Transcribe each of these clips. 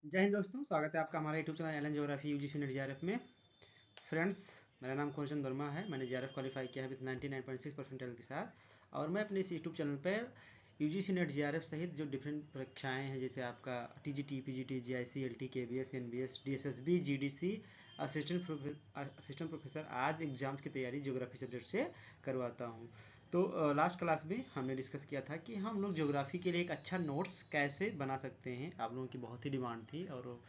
जय हिंद दोस्तों, स्वागत है आपका हमारे YouTube channel Allen geography UGC NET JRF में। फ्रेंड्स, मेरा नाम खोचंद वर्मा है। मैंने जेआरएफ क्वालिफाई किया है विद 99.6 परसेंटाइल के साथ। और मैं अपने इस यूट्यूब चैनल पर यूजीसी नेट जेआरएफ सहित जो डिफरेंट परीक्षाएं हैं, जैसे आपका TGT, PGT, GIC, LT, KBS, NBS, DSSB, GDC, assistant professor आदि एग्जाम्स की तैयारी ज्योग्राफी सब्जेक्ट से करवाता हूँ। तो लास्ट क्लास में हमने डिस्कस किया था कि हम लोग ज्योग्राफी के लिए एक अच्छा नोट्स कैसे बना सकते हैं। आप लोगों की बहुत ही डिमांड थी, और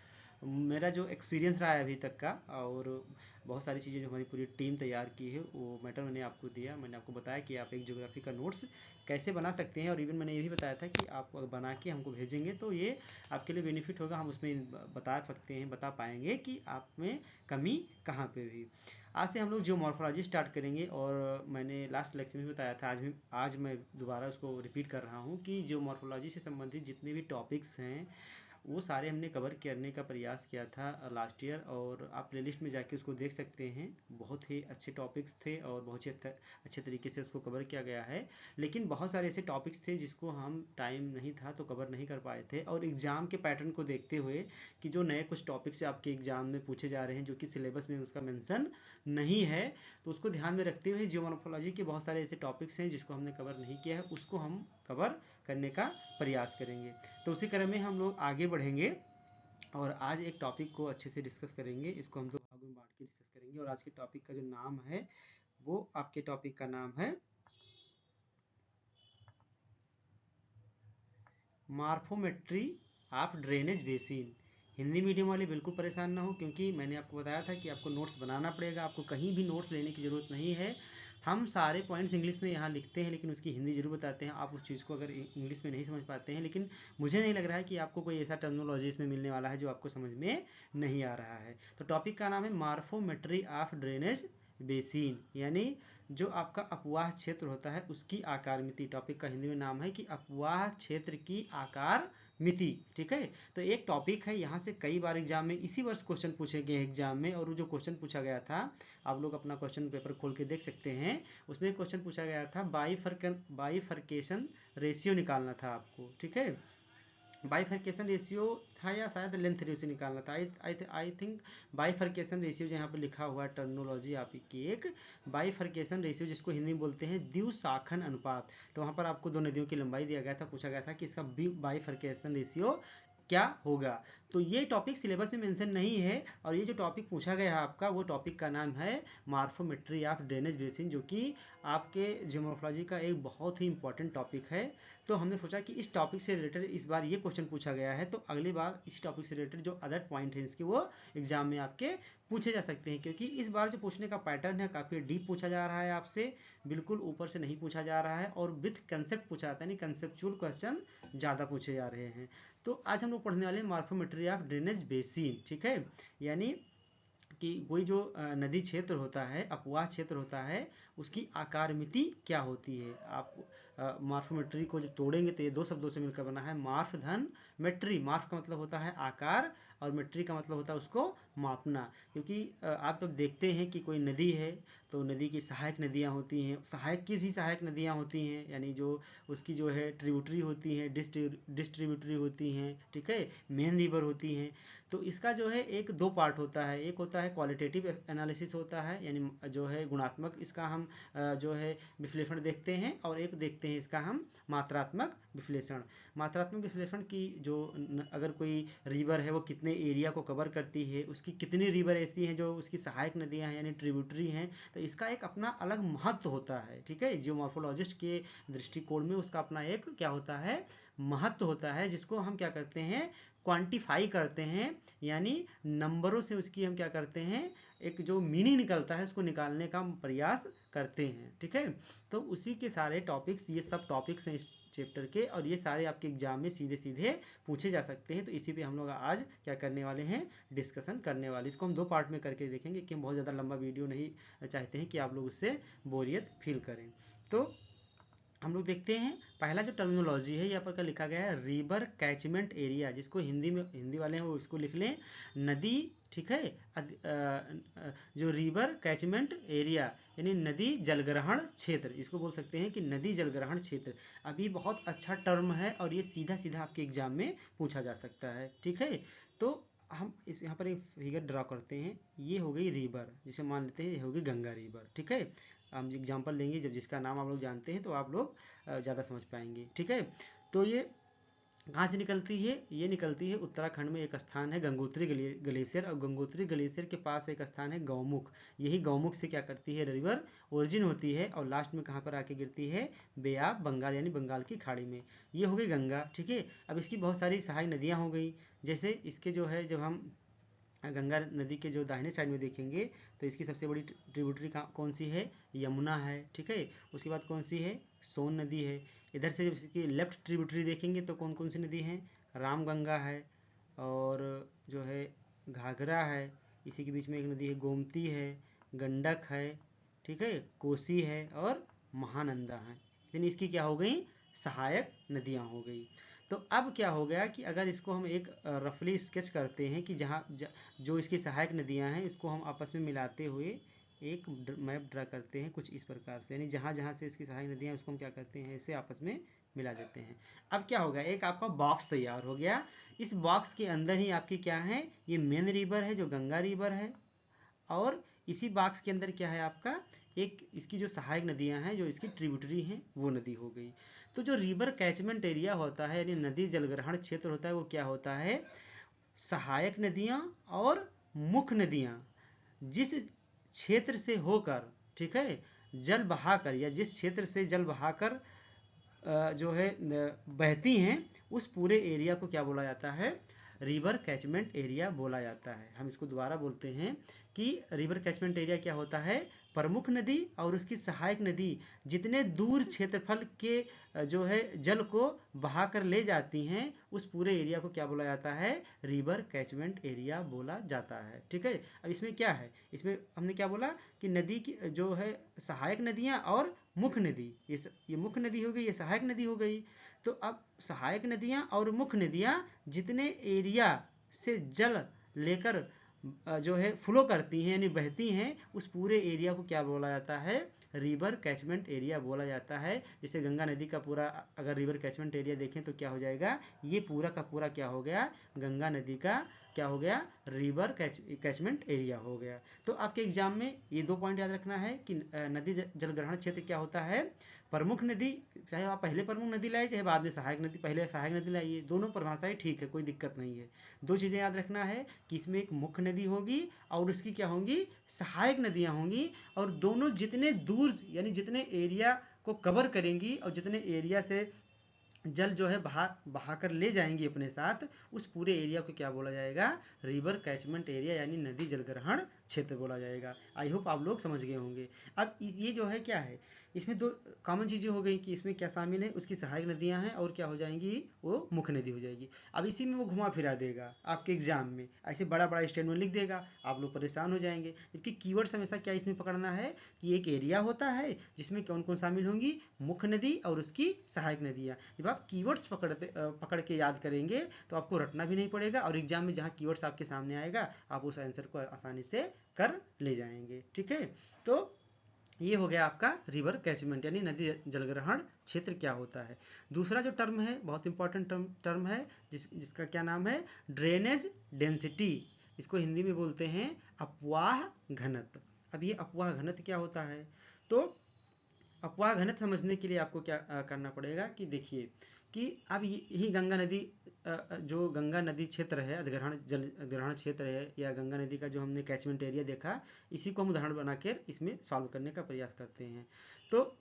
मेरा जो एक्सपीरियंस रहा है अभी तक का, और बहुत सारी चीज़ें जो हमारी पूरी टीम तैयार की है, वो मैटर मैंने आपको दिया। मैंने आपको बताया कि आप एक ज्योग्राफी का नोट्स कैसे बना सकते हैं, और इवन मैंने ये भी बताया था कि आप बना के हमको भेजेंगे तो ये आपके लिए बेनिफिट होगा। हम उसमें बता सकते हैं, बता पाएंगे कि आप में कमी कहाँ पे हुई। आज से हम लोग जो मॉर्फोलॉजी स्टार्ट करेंगे, और मैंने लास्ट लेक्चर में बताया था, आज मैं दोबारा उसको रिपीट कर रहा हूँ कि जो मॉर्फोलॉजी से संबंधित जितने भी टॉपिक्स हैं वो सारे हमने कवर करने का प्रयास किया था लास्ट ईयर। और आप प्लेलिस्ट में जाके उसको देख सकते हैं। बहुत ही अच्छे टॉपिक्स थे और बहुत ही अच्छे तरीके से उसको कवर किया गया है। लेकिन बहुत सारे ऐसे टॉपिक्स थे जिसको हम टाइम नहीं था तो कवर नहीं कर पाए थे। और एग्ज़ाम के पैटर्न को देखते हुए कि जो नए कुछ टॉपिक्स आपके एग्ज़ाम में पूछे जा रहे हैं जो कि सिलेबस में उसका मेंशन नहीं है, तो उसको ध्यान में रखते हुए जियोमॉर्फोलॉजी के बहुत सारे ऐसे टॉपिक्स हैं जिसको हमने कवर नहीं किया है, उसको हम कवर करने का प्रयास करेंगे। तो उसी क्रम में हम लोग आगे बढ़ेंगे, और आज एक टॉपिक को अच्छे से डिस्कस करेंगे। इसको हम दो भागों में बांट के डिस्कस करेंगे। और आज के टॉपिक का जो नाम है, वो आपके टॉपिक का नाम है morphometry of drainage basin. Hindi medium वाले बिल्कुल परेशान ना हो, क्योंकि मैंने आपको बताया था कि आपको नोट्स बनाना पड़ेगा। आपको कहीं भी नोट्स लेने की ज़रूरत नहीं है। हम सारे पॉइंट्स इंग्लिश में यहाँ लिखते हैं, लेकिन उसकी हिंदी जरूर बताते हैं। आप उस चीज़ को अगर इंग्लिश में नहीं समझ पाते हैं, लेकिन मुझे नहीं लग रहा है कि आपको कोई ऐसा टर्मिनोलॉजी इसमें मिलने वाला है जो आपको समझ में नहीं आ रहा है। तो टॉपिक का नाम है मार्फोमेट्री ऑफ ड्रेनेज बेसिन, यानी जो आपका अपवाह क्षेत्र होता है उसकी आकार मिति। टॉपिक का हिंदी में नाम है कि अपवाह क्षेत्र की आकार मिति। ठीक है। तो एक टॉपिक है, यहाँ से कई बार एग्जाम में इसी वर्ष क्वेश्चन पूछे गए एग्जाम में। और वो जो क्वेश्चन पूछा गया था, आप लोग अपना क्वेश्चन पेपर खोल के देख सकते हैं। उसमें क्वेश्चन पूछा गया था, बाईफर्केशन रेशियो निकालना था आपको। ठीक है। बाइफर्केशन रेशियो था, या शायद लेंथ रेशियो निकालना था। आई थिंक बाइफर्केशन रेशियो जो यहाँ पर लिखा हुआ है टर्मिनोलॉजी आपकी एक बाइफर्केशन रेशियो, जिसको हिंदी में बोलते हैं द्विशाखन अनुपात। तो वहाँ पर आपको दो नदियों की लंबाई दिया गया था, पूछा गया था कि इसका बाइफर्केशन रेशियो क्या होगा। तो ये टॉपिक सिलेबस में मेंशन नहीं है। और ये जो टॉपिक पूछा गया है आपका, वो टॉपिक का नाम है मार्फोमेट्री ऑफ ड्रेनेज बेसिन, जो कि आपके जियोमॉर्फोलॉजी का एक बहुत ही इंपॉर्टेंट टॉपिक है। तो हमने सोचा कि इस टॉपिक से रिलेटेड इस बार ये क्वेश्चन पूछा गया है, तो अगली बार इस टॉपिक से रिलेटेड जो अदर पॉइंट है इसके, वो एग्जाम में आपके पूछे जा सकते हैं। क्योंकि इस बार जो पूछने का पैटर्न है काफ़ी डीप पूछा जा रहा है आपसे, बिल्कुल ऊपर से नहीं पूछा जा रहा है। और विथ कंसेप्ट पूछा जाता है, यानी कंसेप्चुअल क्वेश्चन ज़्यादा पूछे जा रहे हैं। तो आज हम लोग पढ़ने वाले हैं मार्फोमेट्री ऑफ ड्रेनेज बेसिन। ठीक है। यानी कि कोई जो नदी क्षेत्र होता है, अपवाह क्षेत्र होता है, उसकी आकार मिति क्या होती है। आप मार्फोमेट्री को जब तोड़ेंगे तो ये दो शब्दों से मिलकर बना है मार्फ धन मेट्री। मार्फ का मतलब होता है आकार, और मेट्री का मतलब होता है उसको मापना। क्योंकि आप जब देखते हैं कि कोई नदी है, तो नदी की सहायक नदियाँ होती हैं, सहायक की भी सहायक नदियाँ होती हैं, यानी जो उसकी जो है ट्रिब्यूटरी होती हैं, डिस्ट्रीब्यूटरी होती हैं। ठीक है। मेन रिवर होती हैं। तो इसका जो है एक दो पार्ट होता है। एक होता है क्वालिटेटिव एनालिसिस होता है, यानी जो है गुणात्मक इसका हम जो है विश्लेषण देखते हैं। और एक देखते हैं इसका हम मात्रात्मक विश्लेषण। मात्रात्मक विश्लेषण की जो अगर कोई रिवर है वो कितने एरिया को कवर करती है, उसकी कितनी रिवर ऐसी हैं जो उसकी सहायक नदियाँ हैं यानी ट्रिब्यूटरी हैं, तो इसका एक अपना अलग महत्व होता है। ठीक है। जियोमॉर्फोलॉजिस्ट के दृष्टिकोण में उसका अपना एक क्या होता है, महत्व होता है, जिसको हम क्या करते हैं, क्वांटिफाई करते हैं। यानी नंबरों से उसकी हम क्या करते हैं, एक जो मीनिंग निकलता है उसको निकालने का प्रयास करते हैं। ठीक है। तो उसी के सारे टॉपिक्स, ये सब टॉपिक्स हैं इस चैप्टर के, और ये सारे आपके एग्जाम में सीधे सीधे पूछे जा सकते हैं। तो इसी पे हम लोग आज क्या करने वाले हैं, डिस्कशन करने वाले। इसको हम दो पार्ट में करके देखेंगे, कि हम बहुत ज़्यादा लंबा वीडियो नहीं चाहते हैं कि आप लोग उससे बोरियत फील करें। तो हम लोग देखते हैं पहला जो टर्मिनोलॉजी है यहाँ पर क्या लिखा गया है, रिवर कैचमेंट एरिया, जिसको हिंदी में, हिंदी वाले हैं वो इसको लिख लें नदी, ठीक है। जो रिवर कैचमेंट एरिया यानी नदी जलग्रहण क्षेत्र, इसको बोल सकते हैं कि नदी जलग्रहण क्षेत्र। अब ये बहुत अच्छा टर्म है और ये सीधा सीधा आपके एग्जाम में पूछा जा सकता है, ठीक है। तो हम इस यहाँ पर एक फिगर ड्रा करते हैं, ये हो गई रिवर, जिसे मान लेते हैं ये होगी गंगा रिवर, ठीक है। हम एग्जांपल लेंगे जब जिसका नाम आप लोग जानते हैं तो आप लोग ज़्यादा समझ पाएंगे, ठीक है। तो ये कहाँ से निकलती है, ये निकलती है उत्तराखंड में एक स्थान है गंगोत्री ग्लेशियर, और गंगोत्री ग्लेशियर के पास एक स्थान है गौमुख। यही गौमुख से क्या करती है रिवर ओरिजिन होती है और लास्ट में कहाँ पर आके गिरती है, बे ऑफ बंगाल यानी बंगाल की खाड़ी में। ये हो गई गंगा, ठीक है। अब इसकी बहुत सारी सहायक नदियाँ हो गई, जैसे इसके जो है, जब हम गंगा नदी के जो दाहिने साइड में देखेंगे तो इसकी सबसे बड़ी ट्रिब्यूटरी कौन सी है, यमुना है, ठीक है। उसके बाद कौन सी है, सोन नदी है। इधर से जब इसकी लेफ्ट ट्रिब्यूटरी देखेंगे तो कौन कौन सी नदी है, रामगंगा है, और जो है घाघरा है, इसी के बीच में एक नदी है गोमती है, गंडक है, ठीक है, कोसी है और महानंदा है। यानी इसकी क्या हो गई, सहायक नदियाँ हो गई। तो अब क्या हो गया कि अगर इसको हम एक रफली स्केच करते हैं कि जो इसकी सहायक नदियां हैं इसको हम आपस में मिलाते हुए एक मैप ड्रा करते हैं कुछ इस प्रकार से, यानी जहाँ जहाँ से इसकी सहायक नदियां उसको हम क्या करते हैं, इसे आपस में मिला देते हैं। अब क्या होगा, एक आपका बॉक्स तैयार हो गया। इस बॉक्स के अंदर ही आपकी क्या है, ये मेन रिवर है जो गंगा रिवर है, और इसी बॉक्स के अंदर क्या है आपका, एक इसकी जो सहायक नदियां हैं जो इसकी ट्रिब्यूटरी हैं वो नदी हो गई। तो जो रिवर कैचमेंट एरिया होता है यानी नदी जलग्रहण क्षेत्र होता है, वो क्या होता है, सहायक नदियां और मुख्य नदियां जिस क्षेत्र से होकर, ठीक है, जल बहाकर, या जिस क्षेत्र से जल बहाकर जो है बहती हैं, उस पूरे एरिया को क्या बोला जाता है, रिवर कैचमेंट एरिया बोला जाता है। हम इसको दोबारा बोलते हैं कि रिवर कैचमेंट एरिया क्या होता है, प्रमुख नदी और उसकी सहायक नदी जितने दूर क्षेत्रफल के जो है जल को बहाकर ले जाती हैं, उस पूरे एरिया को क्या बोला जाता है, रिवर कैचमेंट एरिया बोला जाता है, ठीक है। अब इसमें क्या है, इसमें हमने क्या बोला कि नदी की जो है सहायक नदियां और मुख्य नदी, ये मुख्य नदी हो गई, ये सहायक नदी हो गई। तो अब सहायक नदियां और मुख्य नदियां जितने एरिया से जल लेकर जो है फ्लो करती हैं यानी बहती हैं, उस पूरे एरिया को क्या बोला जाता है, रिवर कैचमेंट एरिया बोला जाता है। जैसे गंगा नदी का पूरा अगर रिवर कैचमेंट एरिया देखें तो क्या हो जाएगा, ये पूरा का पूरा क्या हो गया, गंगा नदी का क्या हो गया, रिवर कैचमेंट एरिया हो गया। तो आपके एग्जाम में ये 2 पॉइंट याद रखना है कि नदी जलग्रहण क्षेत्र क्या होता है, प्रमुख नदी, चाहे आप पहले प्रमुख नदी लाइए चाहे बाद में सहायक नदी, पहले सहायक नदी लाइए, दोनों परिभाषाएं ठीक है, कोई दिक्कत नहीं है। 2 चीज़ें याद रखना है कि इसमें एक मुख्य नदी होगी और उसकी क्या होंगी, सहायक नदियां होंगी, और दोनों जितने दूर यानी जितने एरिया को कवर करेंगी और जितने एरिया से जल जो है बहा कर ले जाएंगी अपने साथ, उस पूरे एरिया को क्या बोला जाएगा, रिवर कैचमेंट एरिया यानी नदी जलग्रहण क्षेत्र बोला जाएगा। आई होप आप लोग समझ गए होंगे। अब ये जो है क्या है, इसमें 2 कॉमन चीज़ें हो गई कि इसमें क्या शामिल है, उसकी सहायक नदियां हैं और क्या हो जाएंगी, वो मुख्य नदी हो जाएगी। अब इसी में वो घुमा फिरा देगा आपके एग्जाम में, ऐसे बड़ा बड़ा स्टेटमेंट लिख देगा, आप लोग परेशान हो जाएंगे। जबकि कीवर्ड्स हमेशा क्या इसमें पकड़ना है कि एक एरिया होता है जिसमें कौन कौन शामिल होंगी, मुख्य नदी और उसकी सहायक नदियाँ। जब आप कीवर्ड्स पकड़ के याद करेंगे तो आपको रटना भी नहीं पड़ेगा, और एग्जाम में जहाँ कीवर्ड्स आपके सामने आएगा आप उस आंसर को आसानी से कर ले जाएंगे, ठीक है। तो ये हो गया आपका रिवर कैचमेंट यानी नदी जलग्रहण क्षेत्र क्या होता है। दूसरा जो टर्म है बहुत इंपॉर्टेंट टर्म है, जिसका क्या नाम है, ड्रेनेज डेंसिटी। इसको हिंदी में बोलते हैं अपवाह घनत्व। अब ये अपवाह घनत्व क्या होता है, तो अपवाह घनत्व समझने के लिए आपको क्या करना पड़ेगा कि देखिए कि अब यही गंगा नदी जो गंगा नदी क्षेत्र है, अधिग्रहण जल अधिग्रहण क्षेत्र है, या गंगा नदी का जो हमने कैचमेंट एरिया देखा, इसी को हम उदाहरण बनाकर इसमें सॉल्व करने का प्रयास करते हैं। तो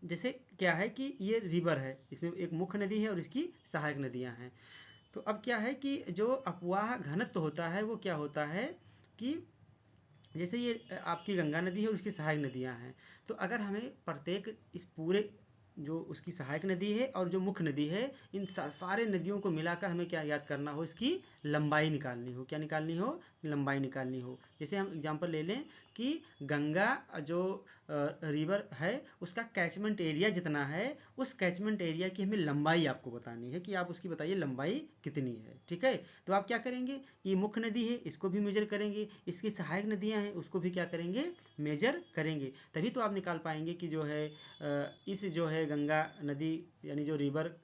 जैसे क्या है कि ये रिवर है, इसमें एक मुख्य नदी है और इसकी सहायक नदियां हैं। तो अब क्या है कि जो अपवाह घनत्व होता है वो क्या होता है कि जैसे ये आपकी गंगा नदी है और उसकी सहायक नदियां हैं, तो अगर हमें प्रत्येक इस पूरे जो उसकी सहायक नदी है और जो मुख्य नदी है, इन सारे नदियों को मिलाकर हमें क्या याद करना हो, इसकी लंबाई निकालनी हो। क्या निकालनी हो? लंबाई निकालनी हो। जैसे हम एग्जांपल ले लें कि गंगा जो रिवर है उसका कैचमेंट एरिया जितना है, उस कैचमेंट एरिया की हमें लंबाई आपको बतानी है कि आप उसकी बताइए लंबाई कितनी है। ठीक है, तो आप क्या करेंगे, ये मुख्य नदी है इसको भी मेजर करेंगे, इसकी सहायक नदियां हैं उसको भी क्या करेंगे, मेजर करेंगे। तभी तो आप निकाल पाएंगे कि जो है इस जो है गंगा नदी यानी जो रिवर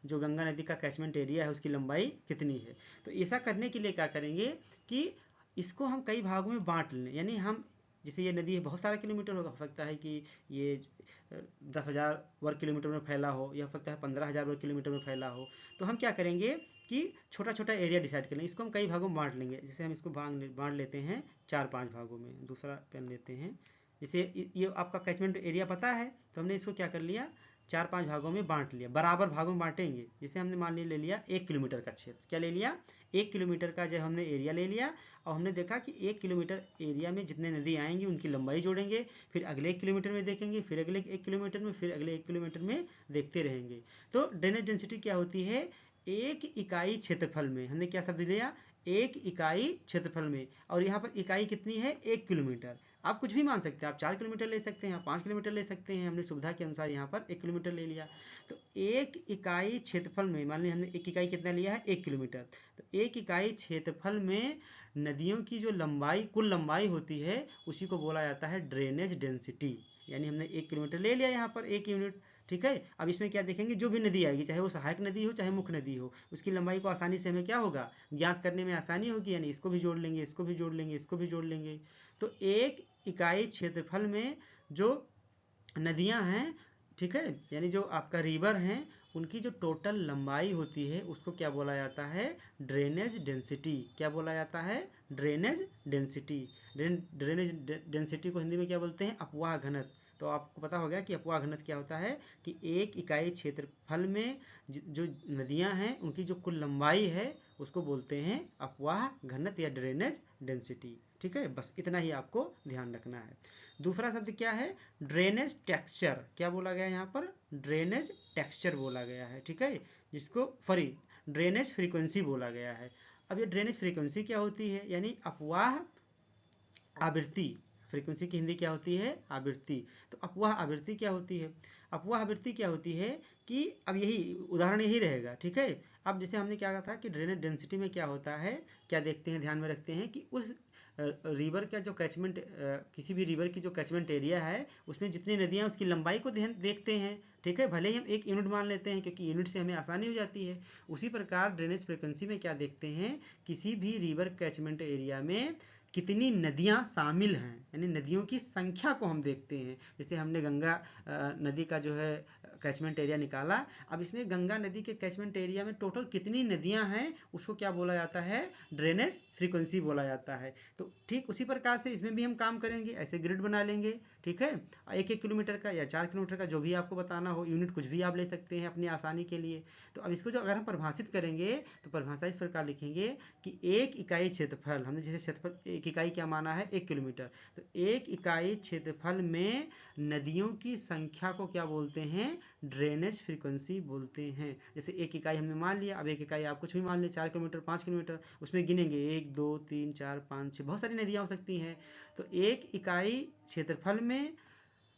जो गंगा नदी का कैचमेंट एरिया है उसकी लंबाई कितनी है। तो ऐसा करने के लिए क्या करेंगे कि इसको हम कई भागों में बांट लें। यानी हम जैसे ये नदी है बहुत सारा किलोमीटर हो सकता है कि ये 10,000 वर्ग किलोमीटर में फैला हो, या हो सकता है 15,000 वर्ग किलोमीटर में फैला हो। तो हम क्या करेंगे कि छोटा छोटा एरिया डिसाइड कर लेंगे, इसको हम कई भागों में बांट लेंगे। जैसे हम इसको बांट लेते हैं 4-5 भागों में। दूसरा पेन लेते हैं, जैसे ये आपका कैचमेंट एरिया पता है तो हमने इसको क्या कर लिया, 4-5 भागों में बांट लिया, बराबर भागों में बांटेंगे। जैसे हमने मान ले लिया 1 किलोमीटर का क्षेत्र, क्या ले लिया, 1 किलोमीटर का जो हमने एरिया ले लिया, और हमने देखा कि 1 किलोमीटर एरिया में जितने नदी आएंगी उनकी लंबाई जोड़ेंगे, फिर अगले 1 किलोमीटर में देखेंगे, फिर अगले 1 किलोमीटर में, फिर अगले 1 किलोमीटर में देखते रहेंगे। तो ड्रेनेज डेंसिटी क्या होती है, एक इकाई क्षेत्रफल में, हमने क्या शब्द लिया, एक इकाई क्षेत्रफल में, और यहाँ पर इकाई कितनी है, 1 किलोमीटर। आप कुछ भी मान सकते हैं, आप 4 किलोमीटर ले सकते हैं, आप 5 किलोमीटर ले सकते हैं, हमने सुविधा के अनुसार यहाँ पर 1 किलोमीटर ले लिया। तो एक इकाई क्षेत्रफल में, मान लीजिए हमने एक इकाई कितना लिया है, 1 किलोमीटर, तो एक इकाई क्षेत्रफल में नदियों की जो लंबाई, कुल लंबाई होती है, उसी को बोला जाता है ड्रेनेज डेंसिटी। यानी हमने 1 किलोमीटर ले लिया यहाँ पर 1 यूनिट। ठीक है, अब इसमें क्या देखेंगे, जो भी नदी आएगी, चाहे वो सहायक नदी हो चाहे मुख्य नदी हो, उसकी लंबाई को आसानी से हमें क्या होगा, ज्ञात करने में आसानी होगी। यानी इसको भी जोड़ लेंगे, इसको भी जोड़ लेंगे, इसको भी जोड़ लेंगे। तो एक इकाई क्षेत्रफल में जो नदियां हैं, ठीक है, यानी जो आपका रिवर हैं, उनकी जो टोटल लंबाई होती है उसको क्या बोला जाता है, ड्रेनेज डेंसिटी। क्या बोला जाता है, ड्रेनेज डेंसिटी। ड्रेनेज डेंसिटी को हिंदी में क्या बोलते हैं, अपवाह घनत्व। तो आपको पता होगा कि अपवाह घनत्व क्या होता है, कि एक इकाई क्षेत्रफल में जो नदियां हैं उनकी जो कुल लंबाई है उसको बोलते हैं अपवाह घनत्व या ड्रेनेज डेंसिटी। ठीक है, बस इतना ही आपको ध्यान रखना है। दूसरा शब्द क्या है, ड्रेनेज टेक्सचर। क्या बोला गया यहाँ पर, ड्रेनेज टेक्सचर बोला गया है। ठीक है, जिसको सॉरी ड्रेनेज फ्रीक्वेंसी बोला गया है। अब ये ड्रेनेज फ्रीक्वेंसी क्या होती है, यानी अपवाह आवृत्ति। फ्रीक्वेंसी की हिंदी क्या होती है, आवृत्ति। तो अपवाह आवृत्ति क्या होती है, अपवाह आवृत्ति क्या होती है कि अब यही उदाहरण यही रहेगा। ठीक है, अब जैसे हमने क्या कहा था कि ड्रेनेज डेंसिटी में क्या होता है, क्या देखते हैं, ध्यान में रखते हैं कि उस रिवर का जो कैचमेंट, किसी भी रिवर की जो कैचमेंट एरिया है उसमें जितनी नदियां उसकी लंबाई को देखते हैं। ठीक है, भले ही हम एक यूनिट मान लेते हैं क्योंकि यूनिट से हमें आसानी हो जाती है। उसी प्रकार ड्रेनेज फ्रीक्वेंसी में क्या देखते हैं, किसी भी रिवर कैचमेंट एरिया में कितनी नदियां शामिल हैं, यानी नदियों की संख्या को हम देखते हैं। जैसे हमने गंगा नदी का जो है कैचमेंट एरिया निकाला, अब इसमें गंगा नदी के कैचमेंट एरिया में टोटल कितनी नदियां हैं उसको क्या बोला जाता है, ड्रेनेज फ्रीक्वेंसी बोला जाता है। तो ठीक उसी प्रकार से इसमें भी हम काम करेंगे, ऐसे ग्रिड बना लेंगे। ठीक है, 1-1 किलोमीटर का या 4 किलोमीटर का, जो भी आपको बताना हो, यूनिट कुछ भी आप ले सकते हैं अपनी आसानी के लिए। तो अब इसको जो अगर हम परिभाषित करेंगे तो परिभाषा इस प्रकार लिखेंगे कि एक इकाई क्षेत्रफल, हमने जैसे क्षेत्रफल एक इकाई क्या माना है, 1 किलोमीटर, तो एक इकाई क्षेत्रफल में नदियों की संख्या को क्या बोलते हैं, ड्रेनेज फ्रीक्वेंसी बोलते हैं। जैसे एक इकाई हमने मान लिया, अब एक इकाई आप कुछ भी मान लिया, 4 किलोमीटर 5 किलोमीटर, उसमें गिनेंगे 1 2 3 4 5 6, बहुत सारी नदियां हो सकती हैं। तो एक इकाई क्षेत्रफल में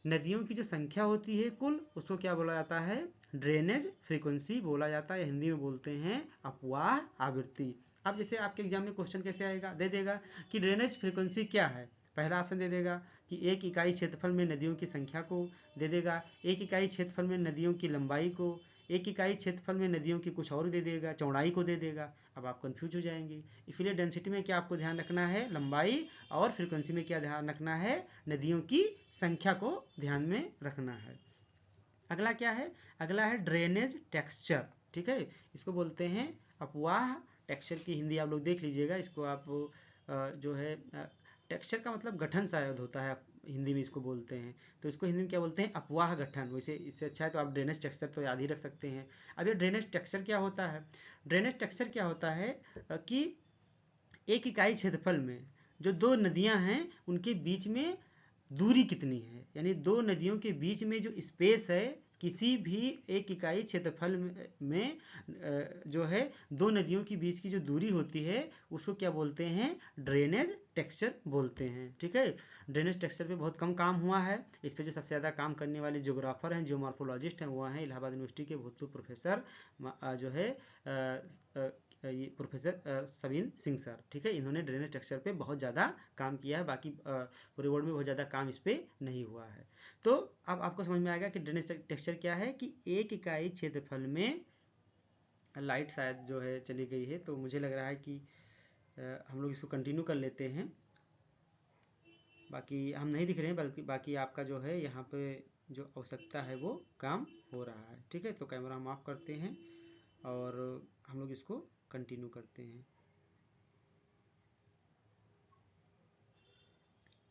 नदियों की जो संख्या होती है कुल, उसको क्या बोला जाता है, ड्रेनेज फ्रीक्वेंसी बोला जाता है, हिंदी में बोलते हैं अपवाह आवृत्ति। अब जैसे आपके एग्जाम में क्वेश्चन कैसे आएगा, दे देगा कि ड्रेनेज फ्रीक्वेंसी क्या है, पहला ऑप्शन दे देगा कि एक इकाई क्षेत्रफल में नदियों की संख्या को, दे देगा एक इकाई क्षेत्रफल में नदियों की लंबाई को, एक इकाई क्षेत्रफल में नदियों की कुछ और दे देगा, चौड़ाई को दे देगा। अब आप कंफ्यूज हो जाएंगे। इसलिए डेंसिटी में क्या आपको ध्यान रखना है, लंबाई, और फ्रीक्वेंसी में क्या ध्यान रखना है, नदियों की संख्या को ध्यान में रखना है। अगला क्या है, अगला है ड्रेनेज टेक्सचर। ठीक है, इसको बोलते हैं अपवाह टेक्सचर की हिंदी आप लोग देख लीजिएगा। इसको आप जो है टेक्सचर का मतलब गठन शायद होता है, हिंदी में इसको बोलते हैं। तो इसको हिंदी में क्या बोलते हैं, अपवाह गठन। वैसे इससे अच्छा है तो आप ड्रेनेज टेक्सचर तो याद ही रख सकते हैं। अब ये ड्रेनेज टेक्सचर क्या होता है, ड्रेनेज टेक्सचर क्या होता है कि एक इकाई क्षेत्रफल में जो दो नदियां हैं उनके बीच में दूरी कितनी है, यानी दो नदियों के बीच में जो स्पेस है किसी भी एक इकाई क्षेत्रफल में जो है दो नदियों के बीच की जो दूरी होती है उसको क्या बोलते हैं, ड्रेनेज टेक्सचर बोलते हैं। ठीक है, ड्रेनेज टेक्सचर पे बहुत कम काम हुआ है। इस पे जो सबसे ज़्यादा काम करने वाले जियोग्राफर हैं, जियोमॉर्फोलॉजिस्ट हैं, वो हैं इलाहाबाद यूनिवर्सिटी के भूतपूर्व प्रोफेसर जो है ये प्रोफेसर सविन सिंह सर। ठीक है, इन्होंने ड्रेनेज टेक्सचर पे बहुत ज़्यादा काम किया है, बाकी पूरे वर्ल्ड में बहुत ज़्यादा काम इस पे नहीं हुआ है। तो अब आपको समझ में आएगा कि ड्रेनेज टेक्सचर क्या है, कि एक इकाई क्षेत्रफल में लाइट शायद जो है चली गई है, तो मुझे लग रहा है कि हम लोग इसको कंटिन्यू कर लेते हैं। बाकी हम नहीं दिख रहे हैं, बल्कि बाकी आपका जो है यहाँ पे जो आवश्यकता है वो काम हो रहा है। ठीक है, तो कैमरा हम ऑफ करते हैं और हम लोग इसको कंटिन्यू करते हैं।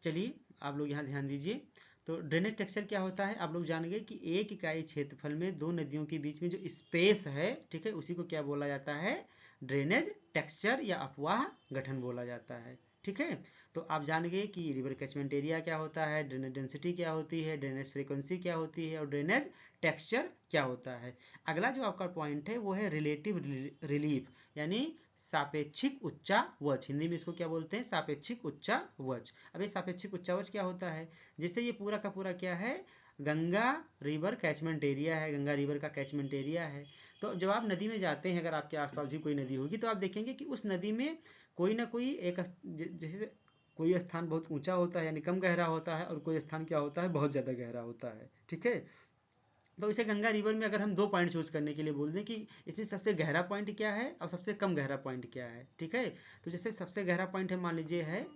चलिए आप लोग यहाँ ध्यान दीजिए। तो ड्रेनेज टेक्सचर क्या होता है, आप लोग जान गए कि एक इकाई क्षेत्रफल में दो नदियों के बीच में जो स्पेस है, ठीक है, उसी को क्या बोला जाता है, ड्रेनेज टेक्सचर या अपवाह गठन बोला जाता है। ठीक है, तो आप जान गए कि रिवर कैचमेंट एरिया क्या होता है, ड्रेनेज डेंसिटी क्या होती है, ड्रेनेज फ्रीक्वेंसी क्या होती है और ड्रेनेज टेक्सचर क्या होता है। अगला जो आपका पॉइंट है वो है रिलेटिव रिलीफ, यानी सापेक्षिक उच्चावच। हिंदी में इसको क्या बोलते हैं, सापेक्षिक उच्चावच। अब ये सापेक्षिक उच्चावच क्या होता है, जैसे ये पूरा का पूरा क्या है, गंगा रिवर कैचमेंट एरिया है, गंगा रिवर का कैचमेंट एरिया है। तो जब आप नदी में जाते हैं, अगर आपके आसपास भी कोई नदी होगी, तो आप देखेंगे कि उस नदी में कोई ना कोई एक जैसे कोई स्थान बहुत ऊंचा होता है यानी कम गहरा होता है, और कोई स्थान क्या होता है, बहुत ज़्यादा गहरा होता है। ठीक है, तो इसे गंगा रिवर में अगर हम दो पॉइंट चूज करने के लिए बोल दें कि इसमें सबसे गहरा पॉइंट क्या है और सबसे कम गहरा पॉइंट क्या है। ठीक है, तो जैसे सबसे गहरा पॉइंट है मान लीजिए है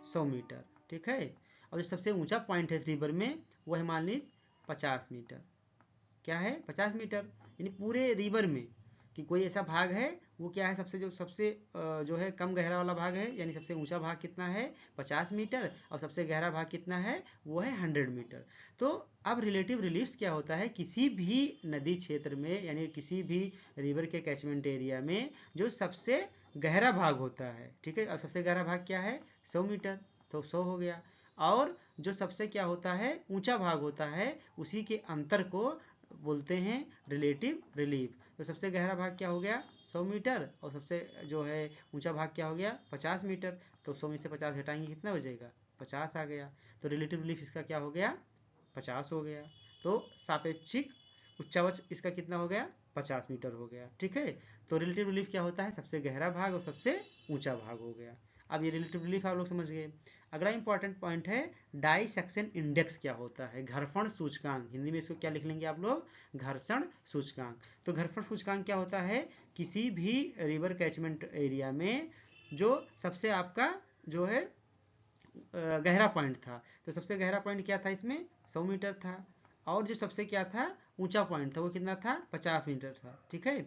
100 मीटर। ठीक है, और जो सबसे ऊंचा पॉइंट है रिवर में वो है मान लीजिए 50 मीटर। क्या है, 50 मीटर। यानी पूरे रिवर में कि कोई ऐसा भाग है वो क्या है, सबसे जो है कम गहरा वाला भाग है, यानी सबसे ऊंचा भाग कितना है, 50 मीटर, और सबसे गहरा भाग कितना है, वो है 100 मीटर। तो अब रिलेटिव रिलीफ्स क्या होता है, किसी भी नदी क्षेत्र में यानी किसी भी रिवर के कैचमेंट एरिया में जो सबसे गहरा भाग होता है, ठीक है, और सबसे गहरा भाग क्या है, 100 मीटर, तो 100 हो गया। और जो सबसे क्या होता है, ऊंचा भाग होता है, उसी के अंतर को बोलते हैं रिलेटिव रिलीफ। तो सबसे गहरा भाग क्या हो गया, 100 मीटर, और सबसे जो है ऊंचा भाग क्या हो गया, 50 मीटर। तो 100 में से 50 घटाएंगे कितना बचेगा, 50 आ गया। तो रिलेटिव रिलीफ इसका क्या हो गया, 50 हो गया। तो सापेक्षिक उच्चावच इसका कितना हो गया, 50 मीटर हो गया। ठीक है, तो रिलेटिव रिलीफ क्या होता है, सबसे गहरा भाग और सबसे ऊंचा भाग हो गया। अब ये रिलेटिव रिलीफ आप लोग समझ गए। अगला इंपॉर्टेंट पॉइंट है डाइसेक्शन इंडेक्स क्या होता है, घर्षण सूचकांक। हिंदी में इसको क्या लिख लेंगे आप लोग, घर्षण सूचकांक। तो घर्षण सूचकांक क्या होता है, किसी भी रिवर कैचमेंट एरिया में जो सबसे आपका जो है गहरा पॉइंट था, तो सबसे गहरा पॉइंट क्या था इसमें, 100 मीटर था, और जो सबसे क्या था ऊंचा पॉइंट था वो कितना था, 50 मीटर था। ठीक है,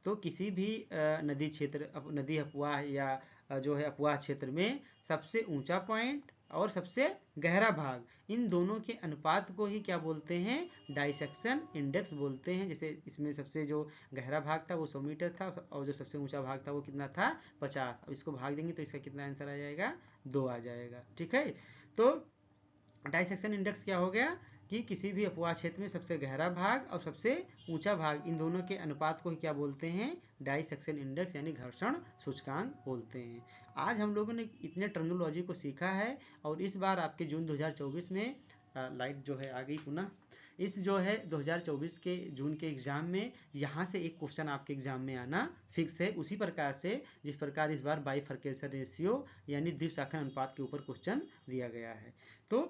तो किसी भी नदी क्षेत्र नदी अपवाह या जो है अपवाह क्षेत्र में सबसे ऊंचा पॉइंट और सबसे गहरा भाग, इन दोनों के अनुपात को ही क्या बोलते हैं, डाइसेक्शन इंडेक्स बोलते हैं। जैसे इसमें सबसे जो गहरा भाग था वो 100 मीटर था, और जो सबसे ऊंचा भाग था वो कितना था, 50। अब इसको भाग देंगे तो इसका कितना आंसर आ जाएगा, 2 आ जाएगा। ठीक है, तो डाइसेक्शन इंडेक्स क्या हो गया कि किसी भी अपवाह क्षेत्र में सबसे गहरा भाग और सबसे ऊंचा भाग, इन दोनों के अनुपात को ही क्या बोलते हैं, डाइसेक्शन इंडेक्स यानी घर्षण सूचकांक बोलते हैं। आज हम लोगों ने इतने टर्मिनोलॉजी को सीखा है, और इस बार आपके जून 2024 में लाइट जो है आ गई पुनः। इस जो है 2024 के जून के एग्जाम में यहाँ से एक क्वेश्चन आपके एग्जाम में आना फिक्स है, उसी प्रकार से जिस प्रकार इस बार बाइफर्केशन रेशियो यानी द्विशाखन अनुपात के ऊपर क्वेश्चन दिया गया है। तो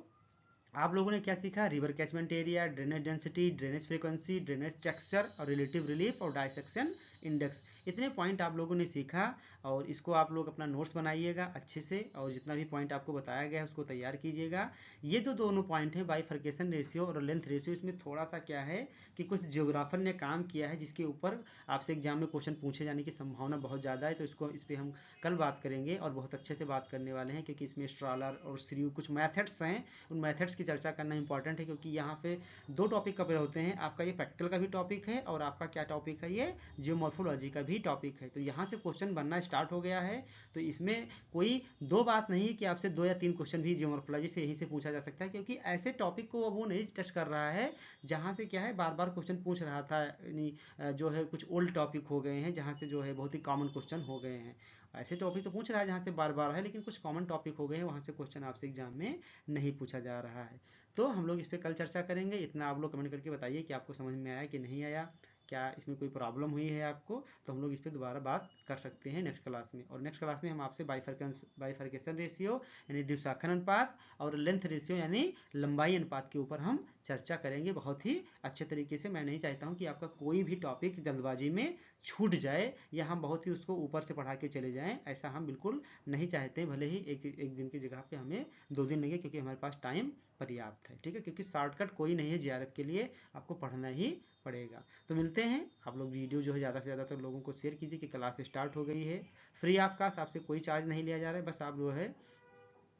आप लोगों ने क्या सीखा, river catchment area, drainage density, drainage frequency, drainage texture और रिलेटिव रिलीफ और डाइसेक्शन इंडेक्स, इतने पॉइंट आप लोगों ने सीखा। और इसको आप लोग अपना नोट्स बनाइएगा अच्छे से, और जितना भी पॉइंट आपको बताया गया है उसको तैयार कीजिएगा। ये तो दोनों पॉइंट है बाइफर्केशन रेशियो और लेंथ रेशियो, इसमें थोड़ा सा क्या है कि कुछ जियोग्राफर ने काम किया है जिसके ऊपर आपसे एग्जाम में क्वेश्चन पूछे जाने की संभावना बहुत ज़्यादा है। तो इस पर हम कल बात करेंगे और बहुत अच्छे से बात करने वाले हैं, क्योंकि इसमें स्ट्रॉलर और श्रीयू कुछ मैथड्स हैं, उन मैथड्स की चर्चा करना इंपॉर्टेंट है, क्योंकि यहाँ पे दो टॉपिक कवर होते हैं, आपका ये प्रैक्टिकल का भी टॉपिक है और आपका क्या टॉपिक है, ये जियोमॉर्फोलॉजी जियोमॉर्फोलॉजी का भी टॉपिक है। तो यहाँ से क्वेश्चन बनना स्टार्ट हो गया है। तो इसमें कोई दो बात नहीं है कि आपसे 2 या 3 क्वेश्चन भी जियोमॉर्फोलॉजी से यहीं से पूछा जा सकता है, क्योंकि ऐसे टॉपिक को वो नहीं टच कर रहा है जहाँ से क्या है बार बार क्वेश्चन पूछ रहा था, यानी जो है कुछ ओल्ड टॉपिक हो गए हैं जहाँ से जो है बहुत ही कॉमन क्वेश्चन हो गए हैं। ऐसे टॉपिक तो पूछ रहा है जहाँ से बार बार है, लेकिन कुछ कॉमन टॉपिक हो गए हैं वहाँ से क्वेश्चन आपसे एग्जाम में नहीं पूछा जा रहा है। तो हम लोग इस पर कल चर्चा करेंगे। इतना आप लोग कमेंट करके बताइए कि आपको समझ में आया कि नहीं आया, क्या इसमें कोई प्रॉब्लम हुई है आपको, तो हम लोग इस पर दोबारा बात कर सकते हैं नेक्स्ट क्लास में। और नेक्स्ट क्लास में हम आपसे बाइफरकेशन रेशियो यानी द्विशाखन अनुपात और लेंथ रेशियो यानी लंबाई अनुपात के ऊपर हम चर्चा करेंगे बहुत ही अच्छे तरीके से। मैं नहीं चाहता हूँ कि आपका कोई भी टॉपिक जल्दबाजी में छूट जाए या हम बहुत ही उसको ऊपर से पढ़ा के चले जाएं, ऐसा हम बिल्कुल नहीं चाहते। भले ही एक दिन की जगह पे हमें 2 दिन लगे, क्योंकि हमारे पास टाइम पर्याप्त है, ठीक है, क्योंकि शॉर्टकट कोई नहीं है जीआरएफ के लिए, आपको पढ़ना ही पड़ेगा। तो मिलते हैं। आप लोग वीडियो जो है ज़्यादा से ज़्यादा तो लोगों को शेयर कीजिए कि क्लास स्टार्ट हो गई है। फ्री ऑफ कास्ट, आपसे कोई चार्ज नहीं लिया जा रहा है। बस आप जो है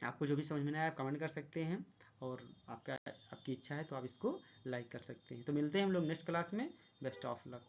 आपको जो भी समझ में आया आप कमेंट कर सकते हैं, और आपकी इच्छा है तो आप इसको लाइक कर सकते हैं। तो मिलते हैं हम लोग नेक्स्ट क्लास में। Best of luck.